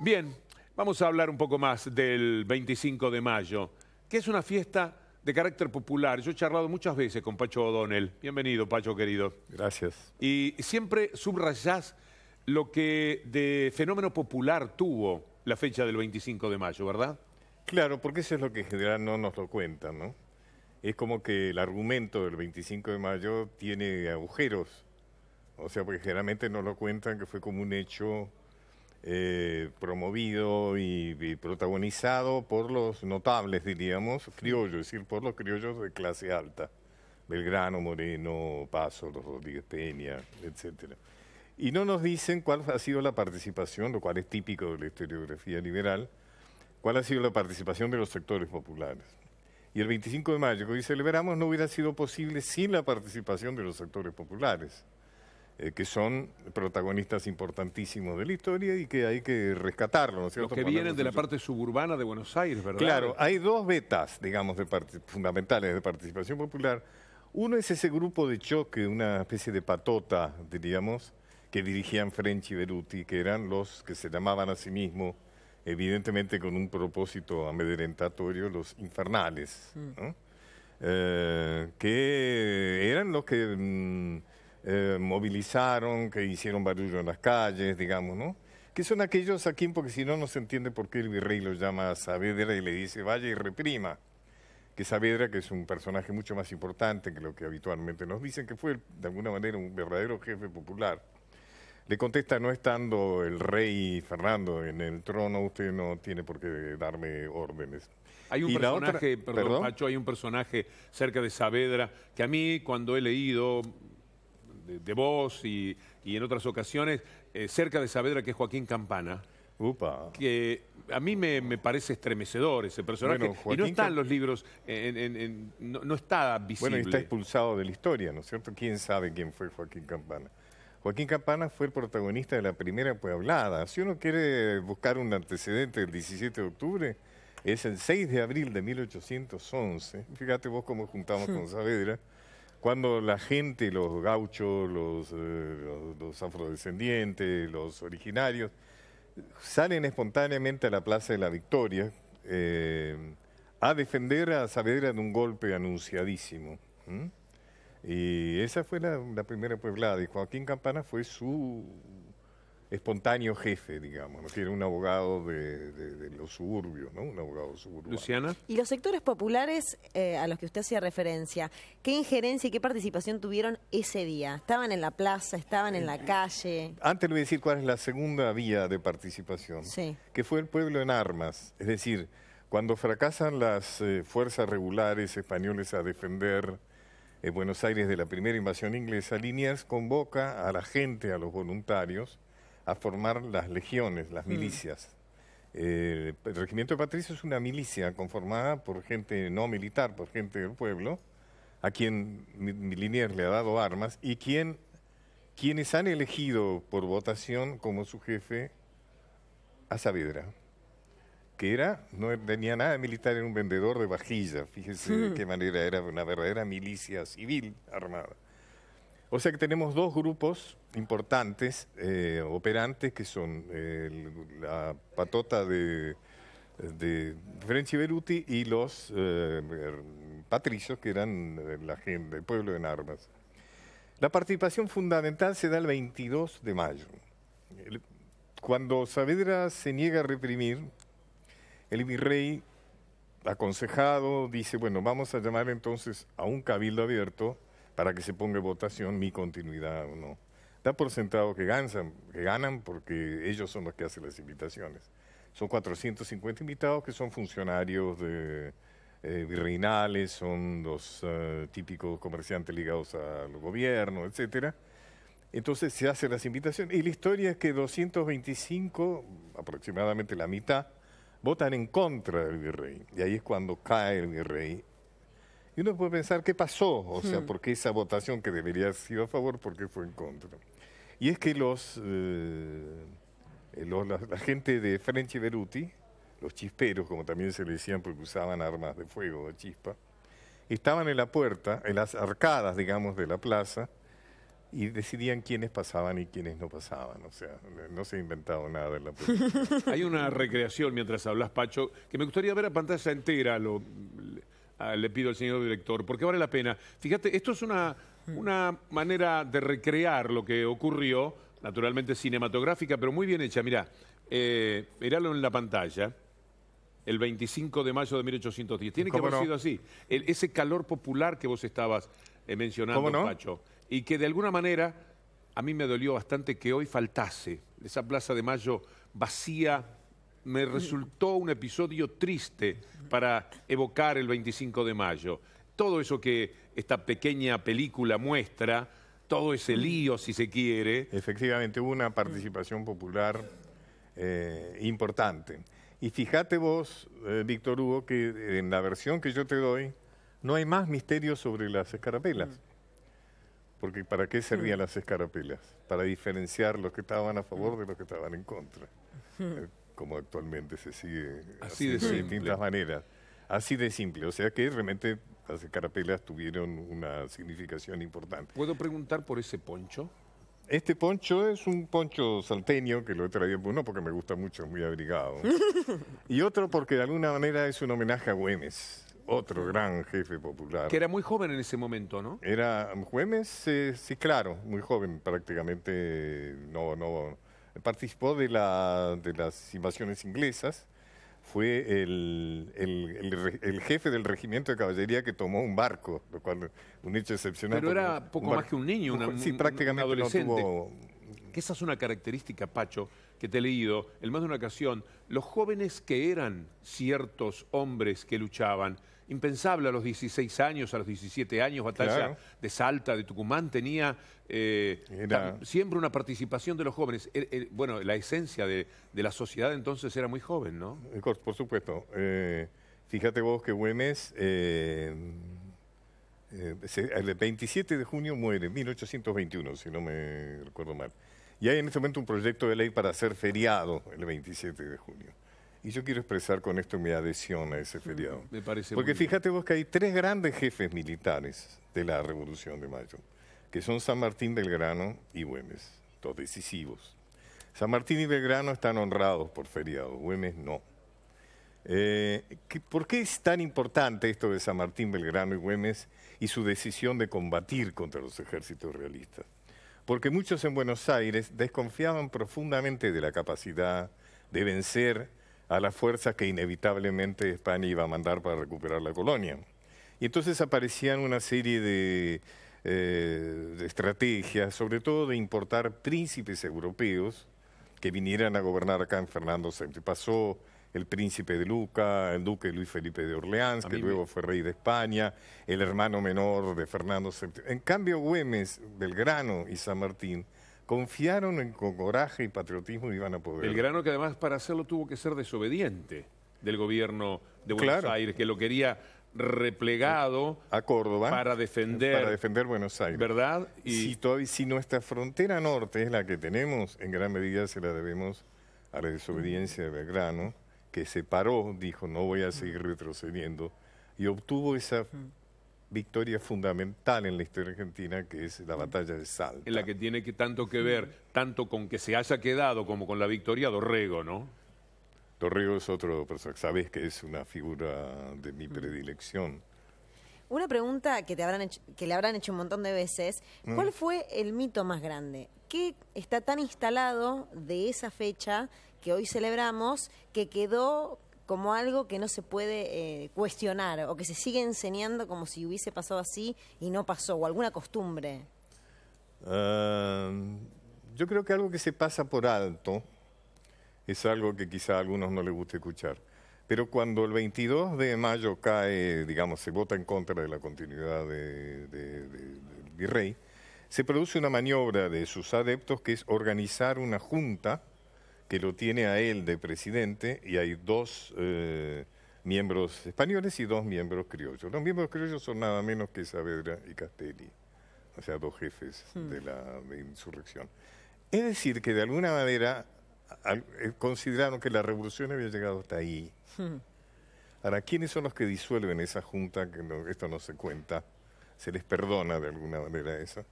Bien, vamos a hablar un poco más del 25 de mayo, que es una fiesta de carácter popular. Yo he charlado muchas veces con Pacho O'Donnell. Bienvenido, Pacho, querido. Gracias. Y siempre subrayás lo que de fenómeno popular tuvo la fecha del 25 de mayo, ¿verdad? Claro, porque eso es lo que en general no nos lo cuentan, ¿no? Es como que el argumento del 25 de mayo tiene agujeros. O sea, porque generalmente no lo cuentan que fue como un hecho promovido y protagonizado por los notables, diríamos, criollos, es decir, por los criollos de clase alta. Belgrano, Moreno, Paso, los Rodríguez Peña, etcétera. Y no nos dicen cuál ha sido la participación, lo cual es típico de la historiografía liberal, cuál ha sido la participación de los sectores populares. Y el 25 de mayo, que hoy celebramos, no hubiera sido posible sin la participación de los sectores populares, que son protagonistas importantísimos de la historia y que hay que rescatarlo, ¿no es cierto? Los que vienen de la parte suburbana de Buenos Aires, ¿verdad? Claro, hay dos vetas, digamos, fundamentales de participación popular. Uno es ese grupo de choque, una especie de patota, diríamos, que dirigían French y Beruti, que eran los que se llamaban a sí mismos, evidentemente con un propósito amedrentatorio, los infernales, ¿no? Que eran los que movilizaron, que hicieron barullo en las calles, digamos, ¿no? Que son aquellos aquí, porque si no, no se entiende por qué el virrey los llama a Saavedra y le dice, vaya y reprima. Que Saavedra, que es un personaje mucho más importante que lo que habitualmente nos dicen, que fue de alguna manera un verdadero jefe popular. Le contesta, no estando el rey Fernando en el trono, usted no tiene por qué darme órdenes. Hay un Y la personaje, otra- perdón, Pacho, hay un personaje cerca de Saavedra que a mí, cuando he leído de vos y en otras ocasiones, cerca de Saavedra, que es Joaquín Campana, Upa. que a mí me parece estremecedor ese personaje. Bueno, Y no Joaquín está en los libros, no está visible. Bueno, y está expulsado de la historia, ¿no es cierto? ¿Quién sabe quién fue Joaquín Campana? Joaquín Campana fue el protagonista de la primera pueblada. Si uno quiere buscar un antecedente del 17 de octubre, es el 6 de abril de 1811. Fíjate vos cómo juntamos con Saavedra, cuando la gente, los gauchos, los afrodescendientes, los originarios, salen espontáneamente a la Plaza de la Victoria a defender a Saavedra de un golpe anunciadísimo. Y esa fue la primera pueblada, y Joaquín Campana fue su espontáneo jefe, digamos, ¿no? Que era un abogado de los suburbios, ¿no? Un abogado suburbano. Luciana. Y los sectores populares a los que usted hacía referencia, ¿qué injerencia y qué participación tuvieron ese día? ¿Estaban en la plaza, estaban en la calle? Antes le voy a decir cuál es la segunda vía de participación, Sí. que fue el pueblo en armas. Es decir, cuando fracasan las fuerzas regulares españoles a defender Buenos Aires de la primera invasión inglesa, Liniers convoca a la gente, a los voluntarios, a formar las legiones, las milicias. El Regimiento de Patricios es una milicia conformada por gente no militar, por gente del pueblo, a quien Liniers le ha dado armas y quienes han elegido por votación como su jefe a Saavedra, que no tenía nada de militar, era un vendedor de vajilla. Fíjese de qué manera era una verdadera milicia civil armada. O sea que tenemos dos grupos importantes, operantes, que son la patota de French y Beruti y los patricios, que eran la gente, el pueblo en armas. La participación fundamental se da el 22 de mayo. Cuando Saavedra se niega a reprimir, el virrey, aconsejado, dice, bueno, vamos a llamar entonces a un cabildo abierto para que se ponga en votación mi continuidad o no. Da por sentado que ganan porque ellos son los que hacen las invitaciones. Son 450 invitados que son funcionarios virreinales, son los típicos comerciantes ligados al gobierno, etcétera. Entonces se hacen las invitaciones y la historia es que 225, aproximadamente la mitad, votan en contra del virrey. Y ahí es cuando cae el virrey. Y uno puede pensar, ¿qué pasó? O sea, ¿por qué esa votación que debería haber sido a favor, por qué fue en contra? Y es que la gente de French y Beruti, los chisperos, como también se le decían porque usaban armas de fuego, de chispa, estaban en la puerta, en las arcadas, digamos, de la plaza, y decidían quiénes pasaban y quiénes no pasaban. O sea, no se ha inventado nada en la política. Hay una recreación mientras hablas, Pacho, que me gustaría ver a pantalla entera, le pido al señor director, porque vale la pena. Fíjate, esto es una manera de recrear lo que ocurrió, naturalmente cinematográfica, pero muy bien hecha. Mirá, miralo en la pantalla. El 25 de mayo de 1810. Tiene que haber sido así. Ese calor popular que vos estabas mencionando, Pacho. Y que de alguna manera a mí me dolió bastante que hoy faltase. Esa Plaza de Mayo vacía me resultó un episodio triste para evocar el 25 de mayo. Todo eso que esta pequeña película muestra, todo ese lío, si se quiere. Efectivamente, hubo una participación popular importante. Y fíjate vos, Víctor Hugo, que en la versión que yo te doy no hay más misterio sobre las escarapelas. Porque ¿para qué servían las escarapelas? Para diferenciar los que estaban a favor de los que estaban en contra. Como actualmente se sigue así de distintas maneras. Así de simple. O sea que realmente las escarapelas tuvieron una significación importante. ¿Puedo preguntar por ese poncho? Este poncho es un poncho salteño que lo he traído, uno porque me gusta mucho, es muy abrigado. Y otro porque de alguna manera es un homenaje a Güemes, otro gran jefe popular. Que era muy joven en ese momento, ¿no? Era Güemes, sí, claro, muy joven, prácticamente no participó de las invasiones inglesas. Fue el jefe del regimiento de caballería que tomó un barco, lo cual un hecho excepcional. Pero era poco más que un niño, sí, prácticamente un adolescente. No tuvo... Que esa es una característica, Pacho, que te he leído en más de una ocasión. Los jóvenes que eran ciertos hombres que luchaban, impensable a los 16 años, a los 17 años, batalla de Salta, de Tucumán, tenía siempre una participación de los jóvenes. Bueno, la esencia de la sociedad entonces era muy joven, ¿no? Por supuesto. Fíjate vos que Güemes, el 27 de junio muere, 1821, si no me recuerdo mal. Y hay en este momento un proyecto de ley para hacer feriado el 27 de junio. Y yo quiero expresar con esto mi adhesión a ese feriado. Me parece porque muy fíjate vos que hay tres grandes jefes militares de la Revolución de Mayo, que son San Martín, Belgrano y Güemes, todos decisivos. San Martín y Belgrano están honrados por feriado, Güemes no. ¿Por qué es tan importante esto de San Martín, Belgrano y Güemes y su decisión de combatir contra los ejércitos realistas? Porque muchos en Buenos Aires desconfiaban profundamente de la capacidad de vencer a las fuerzas que inevitablemente España iba a mandar para recuperar la colonia. Y entonces aparecían una serie de estrategias, sobre todo de importar príncipes europeos que vinieran a gobernar acá en Fernando VII. Pasó el príncipe de Luca, el duque Luis Felipe de Orleans, que luego fue rey de España, el hermano menor de Fernando VII. En cambio, Güemes, Belgrano y San Martín confiaron en con coraje y patriotismo iban a poder. Belgrano, que además para hacerlo tuvo que ser desobediente del gobierno de Buenos Aires, que lo quería replegado a Córdoba para defender Buenos Aires. ¿Verdad? Y si nuestra frontera norte es la que tenemos, en gran medida se la debemos a la desobediencia de Belgrano, que se paró, dijo, no voy a seguir retrocediendo, y obtuvo esa victoria fundamental en la historia argentina, que es la batalla de Salta. En la que tiene tanto que ver, tanto con que se haya quedado como con la victoria Dorrego, ¿no? Dorrego es otro personaje, sabes que es una figura de mi predilección. Una pregunta que le habrán hecho un montón de veces, ¿cuál fue el mito más grande? ¿Qué está tan instalado de esa fecha que hoy celebramos que quedó como algo que no se puede cuestionar o que se sigue enseñando como si hubiese pasado así y no pasó, o alguna costumbre? Yo creo que algo que se pasa por alto es algo que quizá a algunos no les guste escuchar. Pero cuando el 22 de mayo cae, digamos, se vota en contra de la continuidad del virrey, se produce una maniobra de sus adeptos que es organizar una junta que lo tiene a él de presidente y hay dos miembros españoles y dos miembros criollos. Los miembros criollos son nada menos que Saavedra y Castelli, o sea, dos jefes de la insurrección. Es decir, que de alguna manera consideraron que la revolución había llegado hasta ahí. Ahora, ¿quiénes son los que disuelven esa junta? Que esto no se cuenta, se les perdona de alguna manera eso.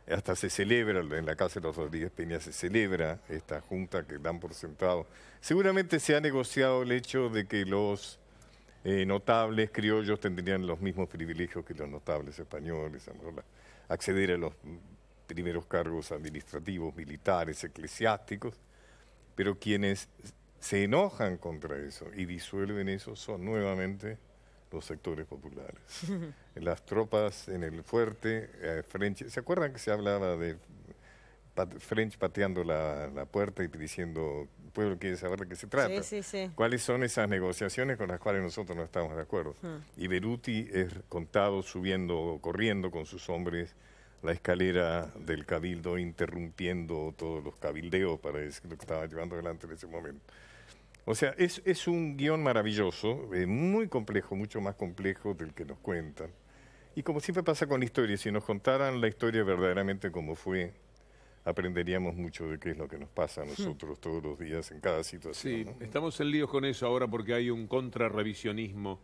hasta se celebra, en la casa de los Rodríguez Peña se celebra esta junta que dan por sentado. Seguramente se ha negociado el hecho de que los notables criollos tendrían los mismos privilegios que los notables españoles, acceder a los primeros cargos administrativos, militares, eclesiásticos, pero quienes se enojan contra eso y disuelven eso son nuevamente los sectores populares. Las tropas en el fuerte, French, ¿se acuerdan que se hablaba de French pateando la puerta y diciendo, el pueblo quiere saber de qué se trata? Sí, sí, sí. ¿Cuáles son esas negociaciones con las cuales nosotros no estamos de acuerdo? Y Beruti es contado subiendo, corriendo con sus hombres la escalera del cabildo, interrumpiendo todos los cabildeos, para decir lo que estaba llevando adelante en ese momento. O sea, es un guión maravilloso, muy complejo, mucho más complejo del que nos cuentan. Y como siempre pasa con la historia, si nos contaran la historia verdaderamente como fue, aprenderíamos mucho de qué es lo que nos pasa a nosotros todos los días en cada situación. Sí, ¿no? estamos en líos con eso ahora porque hay un contrarrevisionismo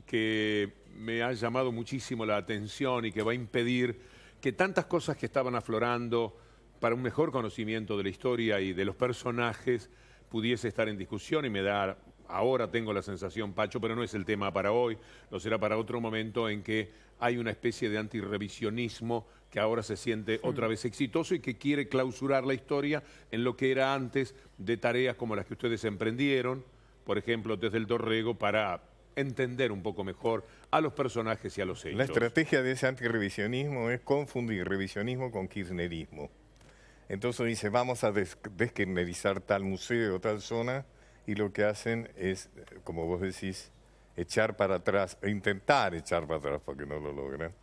que me ha llamado muchísimo la atención y que va a impedir que tantas cosas que estaban aflorando para un mejor conocimiento de la historia y de los personajes pudiese estar en discusión, y me da, ahora tengo la sensación, Pacho, pero no es el tema para hoy, lo será para otro momento, en que hay una especie de antirrevisionismo que ahora se siente otra vez exitoso y que quiere clausurar la historia en lo que era antes de tareas como las que ustedes emprendieron, por ejemplo, desde el Dorrego, para entender un poco mejor a los personajes y a los hechos. La estrategia de ese antirrevisionismo es confundir revisionismo con kirchnerismo. Entonces dice, vamos a deskirchnerizar tal museo o tal zona, y lo que hacen es, como vos decís, echar para atrás, intentar echar para atrás, porque no lo logran,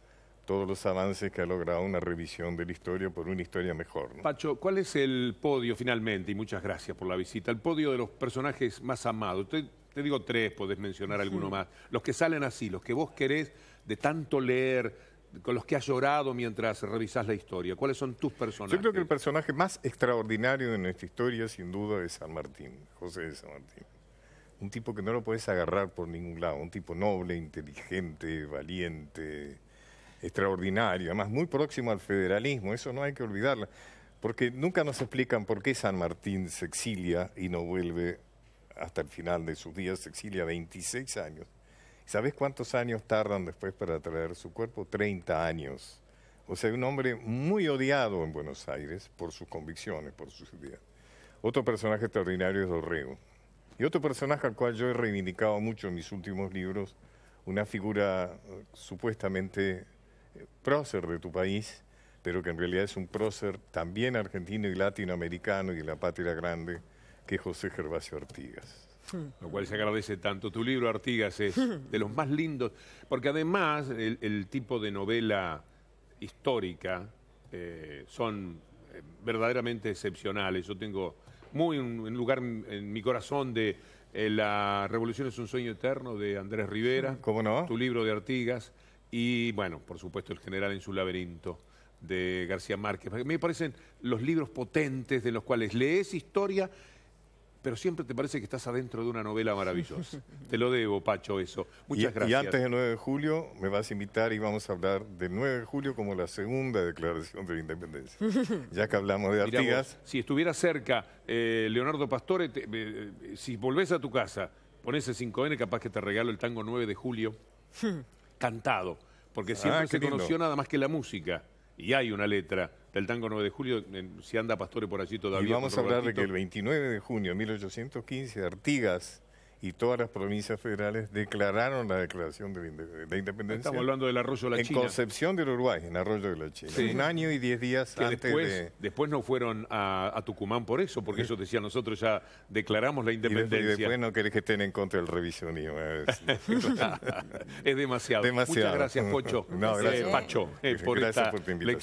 todos los avances que ha logrado una revisión de la historia por una historia mejor, ¿no? Pacho, ¿cuál es el podio finalmente? Y muchas gracias por la visita. El podio de los personajes más amados. Te digo tres, podés mencionar alguno más. Los que salen así, los que vos querés de tanto leer, con los que has llorado mientras revisás la historia. ¿Cuáles son tus personajes? Yo creo que el personaje más extraordinario de nuestra historia, sin duda, es San Martín, José de San Martín. Un tipo que no lo puedes agarrar por ningún lado, un tipo noble, inteligente, valiente, extraordinario, además muy próximo al federalismo, eso no hay que olvidarlo, porque nunca nos explican por qué San Martín se exilia y no vuelve hasta el final de sus días, se exilia 26 años. ¿Sabés cuántos años tardan después para traer su cuerpo? 30 años. O sea, un hombre muy odiado en Buenos Aires por sus convicciones, por sus ideas. Otro personaje extraordinario es Dorrego. Y otro personaje al cual yo he reivindicado mucho en mis últimos libros, una figura supuestamente prócer de tu país, pero que en realidad es un prócer también argentino y latinoamericano y de la patria grande, que es José Gervasio Artigas. Lo cual se agradece tanto. Tu libro, Artigas, es de los más lindos, porque además el tipo de novela histórica son verdaderamente excepcionales. Yo tengo muy un lugar en mi corazón de La Revolución es un sueño eterno, de Andrés Rivera. ¿Cómo no? Tu libro de Artigas. Y, bueno, por supuesto, El general en su laberinto, de García Márquez. Me parecen los libros potentes de los cuales lees historia, pero siempre te parece que estás adentro de una novela maravillosa. Te lo debo, Pacho, eso. Muchas gracias. Y antes del 9 de julio me vas a invitar y vamos a hablar del 9 de julio como la segunda declaración de la independencia. Ya que hablamos de Mirá Artigas. vos, si estuviera cerca Leonardo Pastore, si volvés a tu casa, ponés el 5N, capaz que te regalo el tango 9 de julio cantado, porque siempre se conoció nada más que la música. Y hay una letra del tango 9 de julio, si anda Pastore por allí todavía. Y vamos a hablar de que el 29 de junio de 1815, Artigas y todas las provincias federales declararon la declaración de independencia. Estamos hablando del Arroyo de la China. En Concepción del Uruguay, en Arroyo de la China. Sí. 1 año y 10 días que antes después no fueron a Tucumán por eso, porque ellos decían, nosotros ya declaramos la independencia. Y después no querés que estén en contra del revisionismo. Es demasiado. Demasiado. Muchas gracias, Pocho. No, gracias. Pacho, por Gracias esta por tu invitación. lección.